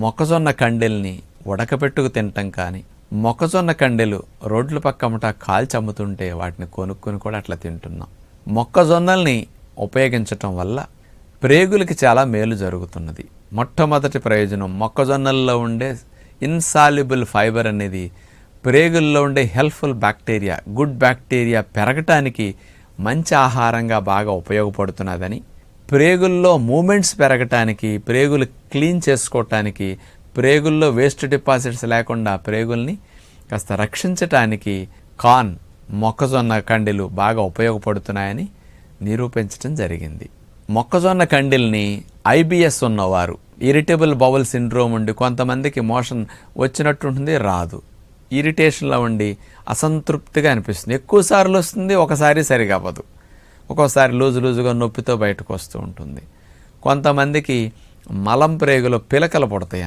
మొక్కజొన్న కండెల్ని ఉడకపెట్టుకు తినటం కానీ, మొక్కజొన్న కండెలు రోడ్ల పక్కమట కాల్చి అమ్ముతుంటే వాటిని కొనుక్కొని కూడా అట్లా తింటున్నాం. మొక్కజొన్నల్ని ఉపయోగించటం వల్ల ప్రేగులకి చాలా మేలు జరుగుతున్నది. మొట్టమొదటి ప్రయోజనం, మొక్కజొన్నల్లో ఉండే ఇన్సాల్యుబుల్ ఫైబర్ అనేది ప్రేగుల్లో ఉండే హెల్ప్ఫుల్ బ్యాక్టీరియా, గుడ్ బ్యాక్టీరియా పెరగటానికి మంచి ఆహారంగా బాగా ఉపయోగపడుతున్నదని, ప్రేగుల్లో మూమెంట్స్ పెరగటానికి, ప్రేగులు క్లీన్ చేసుకోవటానికి, ప్రేగుల్లో వేస్ట్ డిపాజిట్స్ లేకుండా ప్రేగుల్ని కాస్త రక్షించటానికి మొక్కజొన్న కండెలు బాగా ఉపయోగపడుతున్నాయని నిరూపించడం జరిగింది. మొక్కజొన్న కండెల్ని IBS ఉన్నవారు, ఇరిటబుల్ బౌల్ సిండ్రోమ్ ఉండి కొంతమందికి మోషన్ వచ్చినట్టుంటుంది, రాదు, ఇరిటేషన్లో ఉండి అసంతృప్తిగా అనిపిస్తుంది, ఎక్కువసార్లు వస్తుంది, ఒకసారి సరిగా అవ్వదు, ఒక్కోసారి లూజుగా నొప్పితో బయటకు వస్తూ ఉంటుంది. కొంతమందికి మలం ప్రేగులో పిలకలు పుడతాయి.